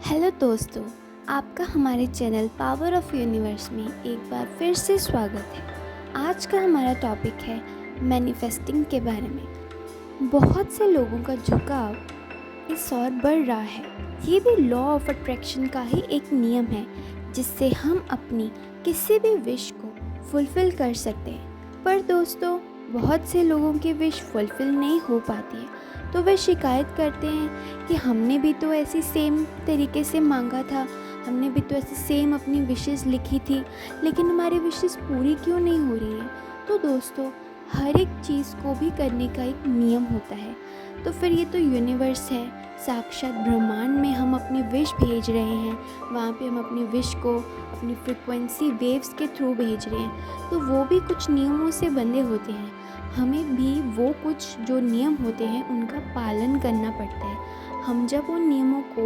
Hello दोस्तों, आपका हमारे चैनल पावर ऑफ यूनिवर्स में एक बार फिर से स्वागत है। आज का हमारा टॉपिक है मैनिफेस्टिंग के बारे में। बहुत से लोगों का झुकाव इस ओर बढ़ रहा है। ये भी लॉ ऑफ अट्रैक्शन का ही एक नियम है जिससे हम अपनी किसी भी विश को फुलफ़िल कर सकते हैं। पर दोस्तों, बहुत से लोगों की विश फुलफ़िल नहीं हो पाती है, तो वे शिकायत करते हैं कि हमने भी तो ऐसी सेम तरीके से मांगा था, हमने भी तो ऐसे सेम अपनी विशेस लिखी थी, लेकिन हमारी विशेस पूरी क्यों नहीं हो रही है। तो दोस्तों, हर एक चीज़ को भी करने का एक नियम होता है। तो फिर ये तो यूनिवर्स है, साक्षात ब्रह्मांड में हम अपनी विश भेज रहे हैं, वहाँ पे हम अपनी विश को अपनी फ्रिक्वेंसी वेव्स के थ्रू भेज रहे हैं, तो वो भी कुछ नियमों से बंधे होते हैं। हमें भी वो कुछ जो नियम होते हैं उनका पालन करना पड़ता है। हम जब उन नियमों को,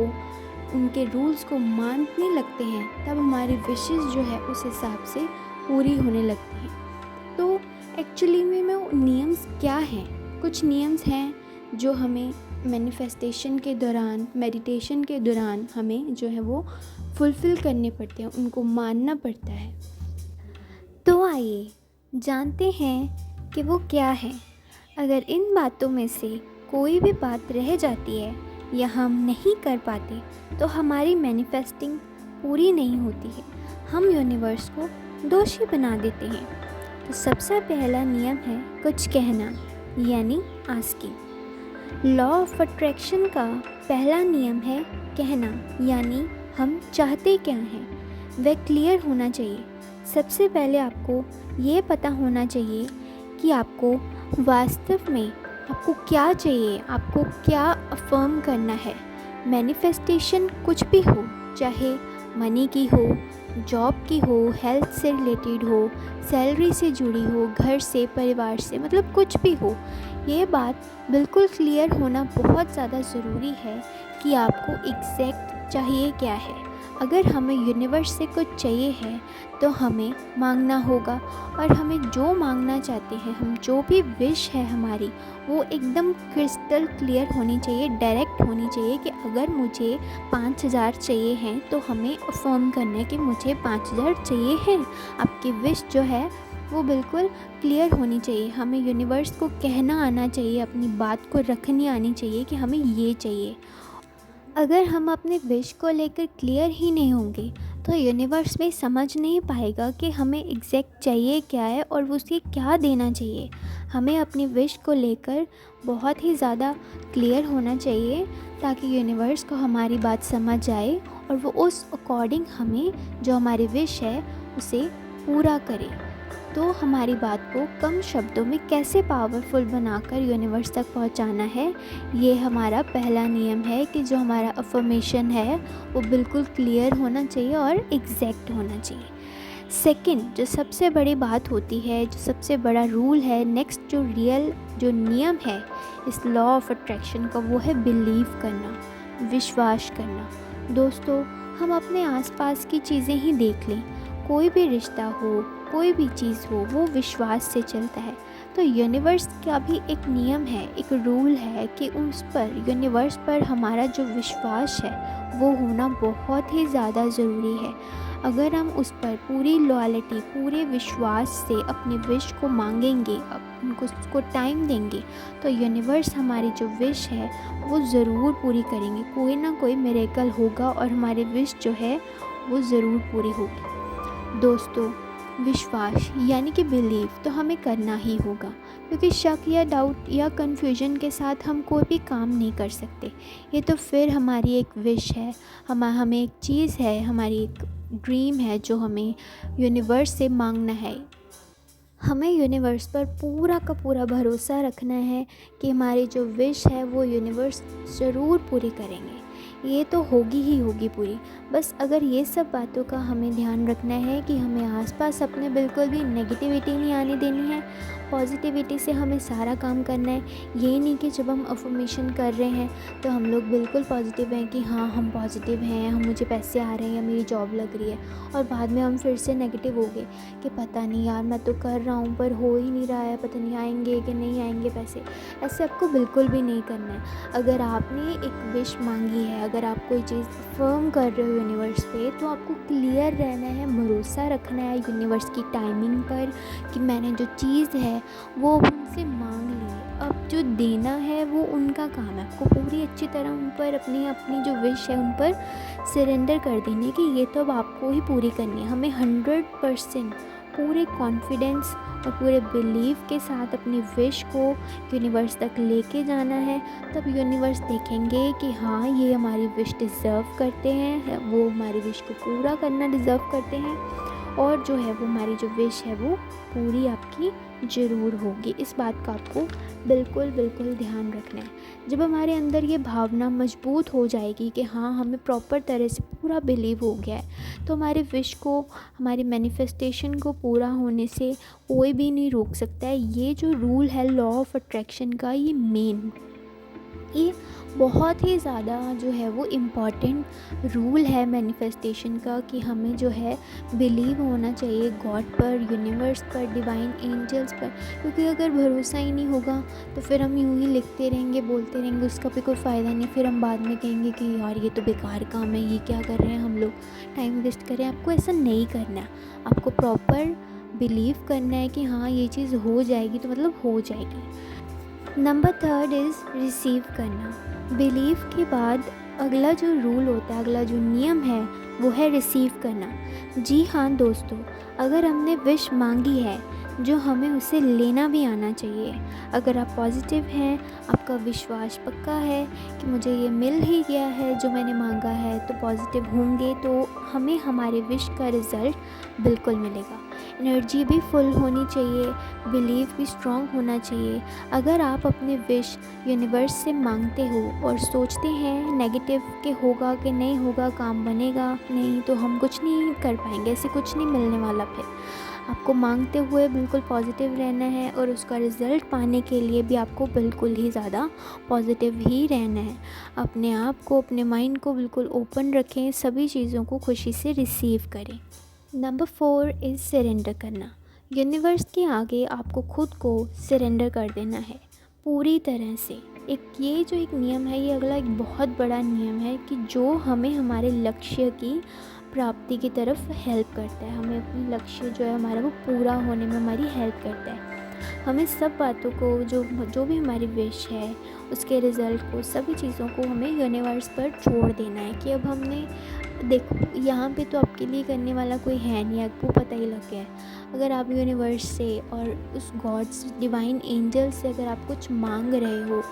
उनके रूल्स को मानने लगते हैं, तब हमारी विशेस जो है उस हिसाब से पूरी होने लगती हैं। तो एक्चुअली में वो नियम्स क्या हैं? कुछ नियम्स हैं जो हमें मैनिफेस्टेशन के दौरान, मेडिटेशन के दौरान हमें जो है वो फुलफ़िल करने पड़ते हैं, उनको मानना पड़ता है। तो आइए जानते हैं कि वो क्या है। अगर इन बातों में से कोई भी बात रह जाती है या हम नहीं कर पाते, तो हमारी मैनिफेस्टिंग पूरी नहीं होती है। हम यूनिवर्स को दोषी बना देते हैं। तो सबसे पहला नियम है कुछ कहना, यानी आस्किंग। लॉ ऑफ अट्रैक्शन का पहला नियम है कहना, यानी हम चाहते क्या हैं वह क्लियर होना चाहिए। सबसे पहले आपको ये पता होना चाहिए कि आपको वास्तव में आपको क्या चाहिए, आपको क्या अफर्म करना है। मैनिफेस्टेशन कुछ भी हो, चाहे मनी की हो, जॉब की हो, हेल्थ से रिलेटेड हो, सैलरी से जुड़ी हो, घर से, परिवार से, मतलब कुछ भी हो, ये बात बिल्कुल क्लियर होना बहुत ज़्यादा ज़रूरी है कि आपको एग्जैक्ट चाहिए क्या है। अगर हमें यूनिवर्स से कुछ चाहिए है तो हमें मांगना होगा, और हमें जो मांगना चाहते हैं, हम जो भी विश है हमारी, वो एकदम क्रिस्टल क्लियर होनी चाहिए, डायरेक्ट होनी चाहिए कि अगर मुझे 5,000 चाहिए हैं तो हमें अफर्म करना है कि मुझे 5,000 चाहिए हैं। आपकी विश जो है वो बिल्कुल क्लियर होनी चाहिए। हमें यूनिवर्स को कहना आना चाहिए, अपनी बात को रखनी आनी चाहिए कि हमें ये चाहिए। अगर हम अपने विश को लेकर क्लियर ही नहीं होंगे तो यूनिवर्स भी समझ नहीं पाएगा कि हमें एग्जैक्ट चाहिए क्या है और उसे क्या देना चाहिए। हमें अपनी विश को लेकर बहुत ही ज़्यादा क्लियर होना चाहिए ताकि यूनिवर्स को हमारी बात समझ आए और वो उस अकॉर्डिंग हमें जो हमारी विश है उसे पूरा करे। तो हमारी बात को कम शब्दों में कैसे पावरफुल बनाकर यूनिवर्स तक पहुंचाना है, ये हमारा पहला नियम है कि जो हमारा अफर्मेशन है वो बिल्कुल क्लियर होना चाहिए और एग्जैक्ट होना चाहिए। सेकंड, जो सबसे बड़ी बात होती है, जो सबसे बड़ा रूल है, नेक्स्ट जो रियल जो नियम है इस लॉ ऑफ अट्रैक्शन का, वो है बिलीव करना, विश्वास करना। दोस्तों, हम अपने आसपास की चीज़ें ही देख लें, कोई भी रिश्ता हो, कोई भी चीज़ हो, वो विश्वास से चलता है। तो यूनिवर्स का भी एक नियम है, एक रूल है कि उस पर, यूनिवर्स पर हमारा जो विश्वास है वो होना बहुत ही ज़्यादा ज़रूरी है। अगर हम उस पर पूरी लॉयल्टी, पूरे विश्वास से अपनी विश को मांगेंगे, उनको उसको टाइम देंगे, तो यूनिवर्स हमारी जो विश है वो ज़रूर पूरी करेंगे। कोई ना कोई मिरेकल होगा और हमारी विश जो है वो ज़रूर पूरी होगी। दोस्तों, विश्वास यानी कि बिलीव तो हमें करना ही होगा, क्योंकि शक या डाउट या कन्फ्यूजन के साथ हम कोई भी काम नहीं कर सकते। ये तो फिर हमारी एक विश है, हमें एक चीज़ है, हमारी एक ड्रीम है जो हमें यूनिवर्स से मांगना है। हमें यूनिवर्स पर पूरा का पूरा भरोसा रखना है कि हमारी जो विश है वो यूनिवर्स ज़रूर पूरी करेंगे। ये तो होगी ही होगी पूरी। बस अगर ये सब बातों का हमें ध्यान रखना है कि हमें आसपास अपने बिल्कुल भी नेगेटिविटी नहीं आने देनी है, पॉजिटिविटी से हमें सारा काम करना है। ये नहीं कि जब हम अफर्मेशन कर रहे हैं तो हम लोग बिल्कुल पॉजिटिव हैं कि हाँ हम पॉजिटिव हैं, हम मुझे पैसे आ रहे हैं या मेरी जॉब लग रही है, और बाद में हम फिर से नेगेटिव हो गए कि पता नहीं यार मैं तो कर रहा हूँ पर हो ही नहीं रहा है, पता नहीं आएंगे कि नहीं आएंगे पैसे। ऐसे आपको बिल्कुल भी नहीं करना है। अगर आपने एक विश मांगी है, अगर आप कोई चीज़ अफर्म कर रहे हो यूनिवर्स पे, तो आपको क्लियर रहना है, भरोसा रखना है यूनिवर्स की टाइमिंग पर कि मैंने जो चीज़ है वो उनसे मांग ली है, अब जो देना है वो उनका काम है। आपको पूरी अच्छी तरह उन पर अपनी अपनी जो विश है उन पर सरेंडर कर देनी कि ये तो अब आपको ही पूरी करनी है। हमें 100% पूरे कॉन्फिडेंस और पूरे बिलीव के साथ अपनी विश को यूनिवर्स तक लेके जाना है। तब यूनिवर्स देखेंगे कि हाँ ये हमारी विश डिज़र्व करते हैं, वो हमारी विश को पूरा करना डिज़र्व करते हैं, और जो है वो हमारी जो विश है वो पूरी आपकी ज़रूर होगी। इस बात का आपको बिल्कुल बिल्कुल ध्यान रखना है। जब हमारे अंदर ये भावना मजबूत हो जाएगी कि हाँ हमें प्रॉपर तरह से पूरा बिलीव हो गया है, तो हमारे विश को, हमारी मैनिफेस्टेशन को पूरा होने से कोई भी नहीं रोक सकता है। ये जो रूल है लॉ ऑफ अट्रैक्शन का, ये बहुत ही ज़्यादा जो है वो इम्पॉर्टेंट रूल है मैनिफेस्टेशन का, कि हमें जो है बिलीव होना चाहिए गॉड पर, यूनिवर्स पर, डिवाइन एंजल्स पर। क्योंकि अगर भरोसा ही नहीं होगा तो फिर हम यूं ही लिखते रहेंगे, बोलते रहेंगे, उसका भी कोई फ़ायदा नहीं। फिर हम बाद में कहेंगे कि यार ये तो बेकार काम है, ये क्या कर रहे हैं हम लोग, टाइम वेस्ट कर रहे हैं। आपको ऐसा नहीं करना है, आपको प्रॉपर बिलीव करना है कि हाँ ये चीज़ हो जाएगी तो मतलब हो जाएगी। नंबर 3 इज़ रिसीव करना। बिलीव के बाद अगला जो रूल होता है, अगला जो नियम है वो है रिसीव करना। जी हाँ दोस्तों, अगर हमने विश मांगी है जो हमें उसे लेना भी आना चाहिए। अगर आप पॉजिटिव हैं, आपका विश्वास पक्का है कि मुझे ये मिल ही गया है जो मैंने मांगा है, तो पॉजिटिव होंगे तो हमें हमारे विश का रिज़ल्ट बिल्कुल मिलेगा। एनर्जी भी फुल होनी चाहिए, बिलीव भी स्ट्रॉन्ग होना चाहिए। अगर आप अपने विश यूनिवर्स से मांगते हो और सोचते हैं नेगेटिव कि होगा कि नहीं होगा, काम बनेगा नहीं, तो हम कुछ नहीं कर पाएंगे, ऐसे कुछ नहीं मिलने वाला। फिर आपको मांगते हुए बिल्कुल पॉजिटिव रहना है, और उसका रिज़ल्ट पाने के लिए भी आपको बिल्कुल ही ज़्यादा पॉजिटिव ही रहना है। अपने आप को, अपने माइंड को बिल्कुल ओपन रखें, सभी चीज़ों को खुशी से रिसीव करें। नंबर 4 इज़ सरेंडर करना। यूनिवर्स के आगे आपको खुद को सरेंडर कर देना है पूरी तरह से। एक नियम है, ये अगला एक बहुत बड़ा नियम है कि जो हमें हमारे लक्ष्य की प्राप्ति की तरफ हेल्प करता है। हमें अपनी लक्ष्य जो है हमारा वो पूरा होने में हमारी हेल्प करता है। हमें सब बातों को, जो भी हमारी विश है, उसके रिज़ल्ट को, सभी चीज़ों को हमें यूनिवर्स पर छोड़ देना है कि अब हमने, देखो यहाँ पे तो आपके लिए करने वाला कोई है नहीं, आपको पता ही लग गया है। अगर आप यूनिवर्स से और उस गॉड्स, डिवाइन एंजल से अगर आप कुछ मांग रहे हो,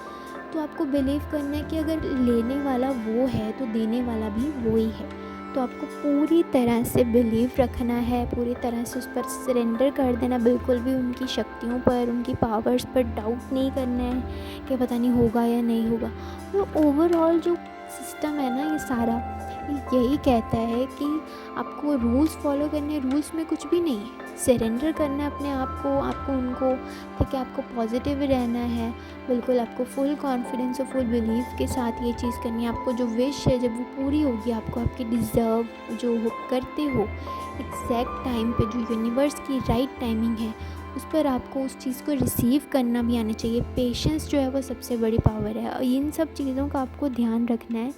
तो आपको बिलीव करना है कि अगर लेने वाला वो है तो देने वाला भी वो ही है। तो आपको पूरी तरह से बिलीव रखना है, पूरी तरह से उस पर सरेंडर कर देना, बिल्कुल भी उनकी शक्तियों पर, उनकी पावर्स पर डाउट नहीं करना है कि पता नहीं होगा या नहीं होगा। तो ओवरऑल जो सिस्टम है ना, ये सारा यही कहता है कि आपको रूल्स फॉलो करने, रूल्स में कुछ भी नहीं है, सरेंडर करना है अपने आप को, आपको उनको, ठीक है, आपको पॉजिटिव रहना है, बिल्कुल आपको फुल कॉन्फिडेंस और फुल बिलीव के साथ ये चीज़ करनी है। आपको जो विश है जब वो पूरी होगी, आपको आपकी डिज़र्व जो हो करते हो एग्जैक्ट टाइम पे, जो यूनिवर्स की राइट टाइमिंग है, उस पर आपको उस चीज़ को रिसीव करना भी आना चाहिए। पेशेंस जो है वो सबसे बड़ी पावर है, और इन सब चीज़ों का आपको ध्यान रखना है,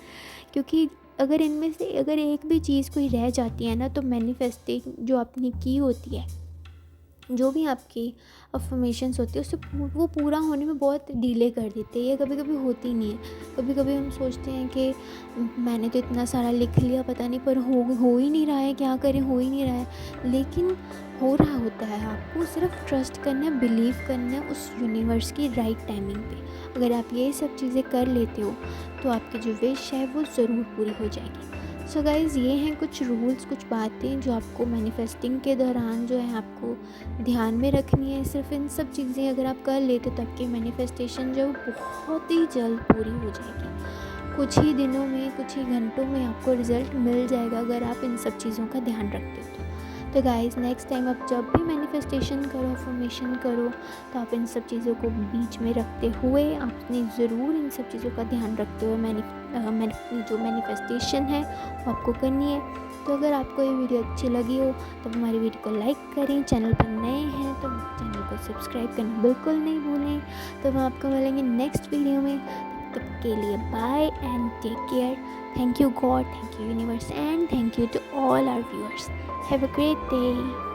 क्योंकि अगर इनमें से अगर एक भी चीज़ कोई रह जाती है ना, तो मैनिफेस्टिंग जो आपने की होती है, जो भी आपकी अफर्मेशंस होती है, उससे वो पूरा होने में बहुत डिले कर देते हैं। ये कभी कभी होती नहीं है। कभी कभी हम सोचते हैं कि मैंने तो इतना सारा लिख लिया, पता नहीं, पर हो ही नहीं रहा है, क्या करें, हो ही नहीं रहा है। लेकिन हो रहा होता है। आपको सिर्फ ट्रस्ट करना है, बिलीव करना है उस यूनिवर्स की राइट टाइमिंग पे। अगर आप ये सब चीज़ें कर लेते हो तो आपकी जो विश है वो ज़रूर पूरी हो जाएगी। सो गाइज़, ये हैं कुछ रूल्स, कुछ बातें जो आपको मैनिफेस्टिंग के दौरान जो है आपको ध्यान में रखनी है। सिर्फ इन सब चीज़ें अगर आप कर लेते तो आपकी मैनिफेस्टेशन जो है बहुत ही जल्द पूरी हो जाएगी। कुछ ही दिनों में, कुछ ही घंटों में आपको रिज़ल्ट मिल जाएगा अगर आप इन सब चीज़ों का ध्यान रखते हो तो। तो गाइस नेक्स्ट टाइम आप जब भी मैनिफेस्टेशन करो, अफर्मेशन करो, तो आप इन सब चीज़ों को बीच में रखते हुए आपने ज़रूर इन सब चीज़ों का ध्यान रखते हुए जो मैनिफेस्टेशन है वो आपको करनी है। तो अगर आपको ये वीडियो अच्छी लगी हो तो हमारी वीडियो को लाइक करें, चैनल पर नए हैं तो चैनल को सब्सक्राइब करना बिल्कुल नहीं भूलें। तो हम आपको मिलेंगे नेक्स्ट वीडियो में, तब तक के लिए bye and take care. Thank you God, thank you universe and thank you to all our viewers. Have a great day.